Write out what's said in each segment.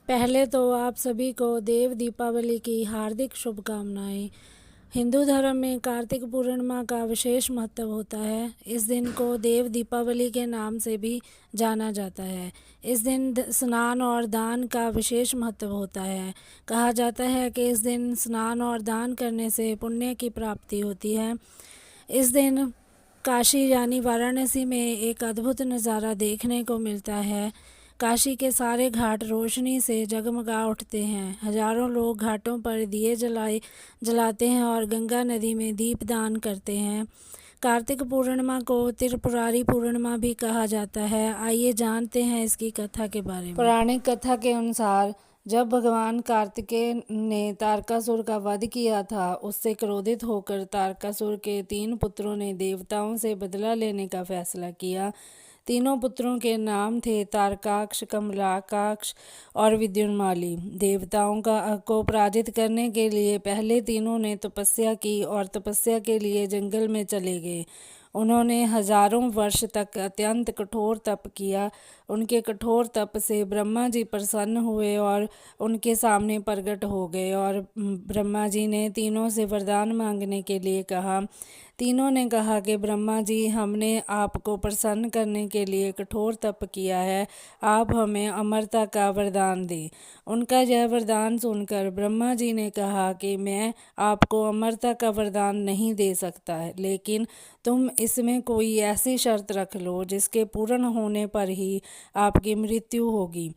पहले तो आप सभी को देव दीपावली की हार्दिक शुभकामनाएं। हिंदू धर्म में कार्तिक पूर्णिमा का विशेष महत्व होता है। इस दिन को देव दीपावली के नाम से भी जाना जाता है। इस दिन स्नान और दान का विशेष महत्व होता है। कहा जाता है कि इस दिन स्नान और दान करने से पुण्य की प्राप्ति होती है। इस दिन काशी यानी वाराणसी में एक अद्भुत नज़ारा देखने को मिलता है। काशी के सारे घाट रोशनी से जगमगा उठते हैं। हजारों लोग घाटों पर दिए जलाते हैं और गंगा नदी में दीपदान करते हैं। कार्तिक पूर्णिमा को त्रिपुरारी पूर्णिमा भी कहा जाता है। आइए जानते हैं इसकी कथा के बारे में। पौराणिक कथा के अनुसार जब भगवान कार्तिकेय ने तारकासुर का वध किया था, उससे क्रोधित होकर तारकासुर के 3 पुत्रों ने देवताओं से बदला लेने का फैसला किया। तीनों पुत्रों के नाम थे तारकाक्ष, कमलाकाक्ष और विद्युन्माली। देवताओं को पराजित करने के लिए पहले तीनों ने तपस्या की और तपस्या के लिए जंगल में चले गए। उन्होंने हजारों वर्ष तक अत्यंत कठोर तप किया। उनके कठोर तप से ब्रह्मा जी प्रसन्न हुए और उनके सामने प्रकट हो गए और ब्रह्मा जी ने तीनों से वरदान मांगने के लिए कहा। तीनों ने कहा कि ब्रह्मा जी, हमने आपको प्रसन्न करने के लिए कठोर तप किया है, आप हमें अमरता का वरदान दें। उनका यह वरदान सुनकर ब्रह्मा जी ने कहा कि मैं आपको अमरता का वरदान नहीं दे सकता है, लेकिन तुम इसमें कोई ऐसी शर्त रख लो जिसके पूर्ण होने पर ही आपकी मृत्यु होगी।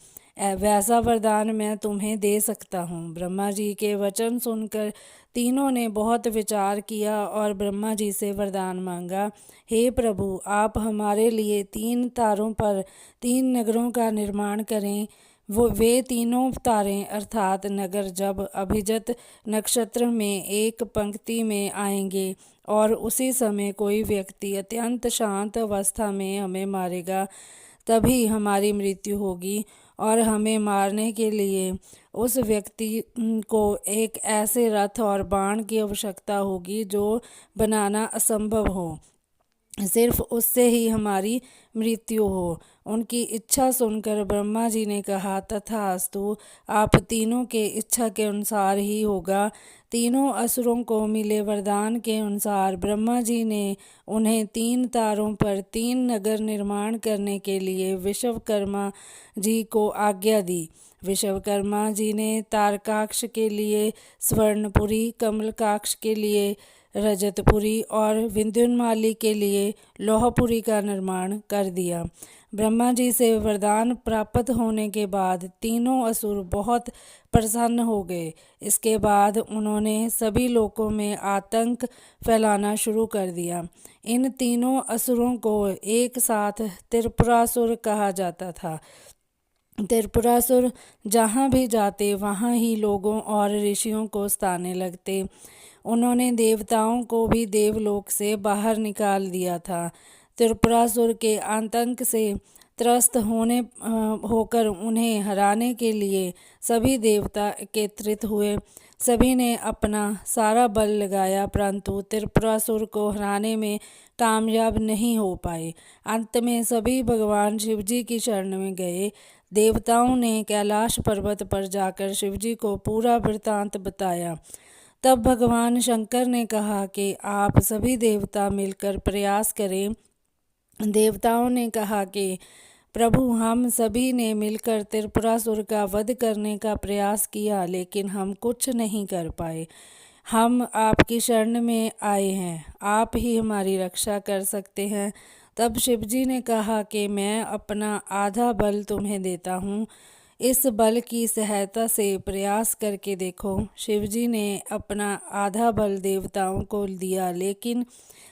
वैसा वरदान मैं तुम्हें दे सकता हूँ। ब्रह्मा जी के वचन सुनकर तीनों ने बहुत विचार किया और ब्रह्मा जी से वरदान मांगा। हे प्रभु, आप हमारे लिए 3 तारों पर 3 नगरों का निर्माण करें। वे तीनों तारे अर्थात नगर जब अभिजित नक्षत्र में एक पंक्ति में आएंगे और उसी समय कोई व्यक्ति अत्यंत शांत अवस्था में हमें मारेगा, तभी हमारी मृत्यु होगी और हमें मारने के लिए उस व्यक्ति को एक ऐसे रथ और बाण की आवश्यकता होगी जो बनाना असंभव हो। सिर्फ उससे ही हमारी मृत्यु हो। उनकी इच्छा सुनकर ब्रह्मा जी ने कहा, तथास्तु, आप तीनों के इच्छा के अनुसार ही होगा। तीनों असुरों को मिले वरदान के अनुसार ब्रह्मा जी ने उन्हें 3 तारों पर 3 नगर निर्माण करने के लिए विश्वकर्मा जी को आज्ञा दी। विश्वकर्मा जी ने तारकाक्ष के लिए स्वर्णपुरी, कमलकाक्ष के लिए रजतपुरी और विद्युन्माली के लिए लौहपुरी का निर्माण कर दिया। ब्रह्मा जी से वरदान प्राप्त होने के बाद तीनों असुर बहुत प्रसन्न हो गए। इसके बाद उन्होंने सभी लोकों में आतंक फैलाना शुरू कर दिया। इन तीनों असुरों को एक साथ त्रिपुरासुर कहा जाता था। त्रिपुरासुर जहाँ भी जाते वहाँ ही लोगों और ऋषियों को सताने लगते। उन्होंने देवताओं को भी देवलोक से बाहर निकाल दिया था। त्रिपुरासुर के आतंक से त्रस्त होकर उन्हें हराने के लिए सभी देवता एकत्रित हुए। सभी ने अपना सारा बल लगाया, परंतु त्रिपुरासुर को हराने में कामयाब नहीं हो पाए। अंत में सभी भगवान शिवजी की शरण में गए। देवताओं ने कैलाश पर्वत पर जाकर शिवजी को पूरा वृत्तांत बताया। तब भगवान शंकर ने कहा कि आप सभी देवता मिलकर प्रयास करें। देवताओं ने कहा कि प्रभु, हम सभी ने मिलकर त्रिपुरासुर का वध करने का प्रयास किया, लेकिन हम कुछ नहीं कर पाए। हम आपकी शरण में आए हैं, आप ही हमारी रक्षा कर सकते हैं। तब शिवजी ने कहा कि मैं अपना आधा बल तुम्हें देता हूँ, इस बल की सहायता से प्रयास करके देखो। शिवजी ने अपना आधा बल देवताओं को दिया, लेकिन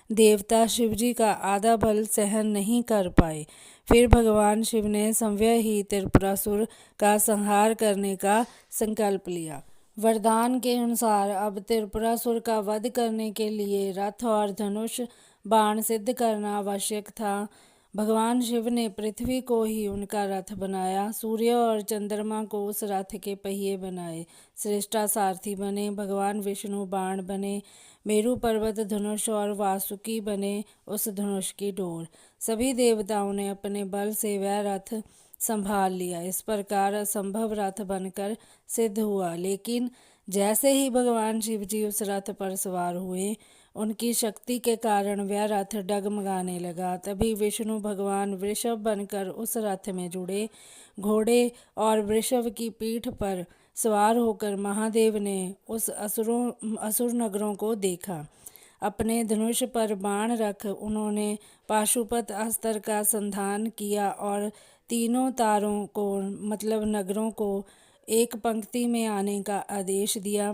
देवता शिवजी का आधा बल सहन नहीं कर पाए। फिर भगवान शिव ने स्वयं ही त्रिपुरासुर का संहार करने का संकल्प लिया। वरदान के अनुसार अब त्रिपुरासुर का वध करने के लिए रथ और धनुष बाण सिद्ध करना आवश्यक था। भगवान शिव ने पृथ्वी को ही उनका रथ बनाया, सूर्य और चंद्रमा को उस रथ के पहिए बनाए, श्रेष्ठा सारथी बने। भगवान विष्णु बाण बने, मेरु पर्वत धनुष और वासुकी बने उस धनुष की डोर। सभी देवताओं ने अपने बल से वह रथ संभाल लिया। इस प्रकार असंभव रथ बनकर सिद्ध हुआ। लेकिन जैसे ही भगवान शिव जी उस रथ पर सवार हुए, उनकी शक्ति के कारण वह रथ डगमगाने लगा। तभी विष्णु भगवान वृषभ बनकर उस रथ में जुड़े। घोड़े और वृषभ की पीठ पर सवार होकर महादेव ने उस असुर नगरों को देखा। अपने धनुष पर बाण रख उन्होंने पाशुपत अस्त्र का संधान किया और तीनों तारों को मतलब नगरों को एक पंक्ति में आने का आदेश दिया।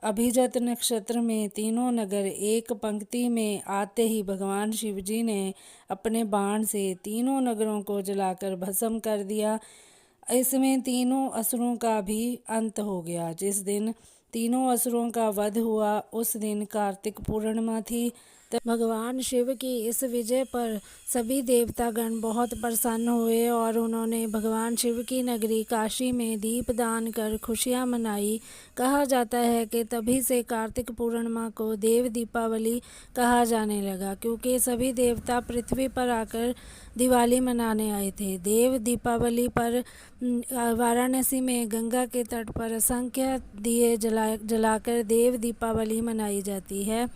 अभिजित नक्षत्र में तीनों नगर एक पंक्ति में आते ही भगवान शिव जी ने अपने बाण से तीनों नगरों को जलाकर भस्म कर दिया। इसमें तीनों असुरों का भी अंत हो गया। जिस दिन तीनों असुरों का वध हुआ उस दिन कार्तिक पूर्णिमा थी। भगवान शिव की इस विजय पर सभी देवतागण बहुत प्रसन्न हुए और उन्होंने भगवान शिव की नगरी काशी में दीपदान कर खुशियां मनाई। कहा जाता है कि तभी से कार्तिक पूर्णिमा को देव दीपावली कहा जाने लगा, क्योंकि सभी देवता पृथ्वी पर आकर दिवाली मनाने आए थे। देव दीपावली पर वाराणसी में गंगा के तट पर असंख्य दिए जलाकर देव दीपावली मनाई जाती है।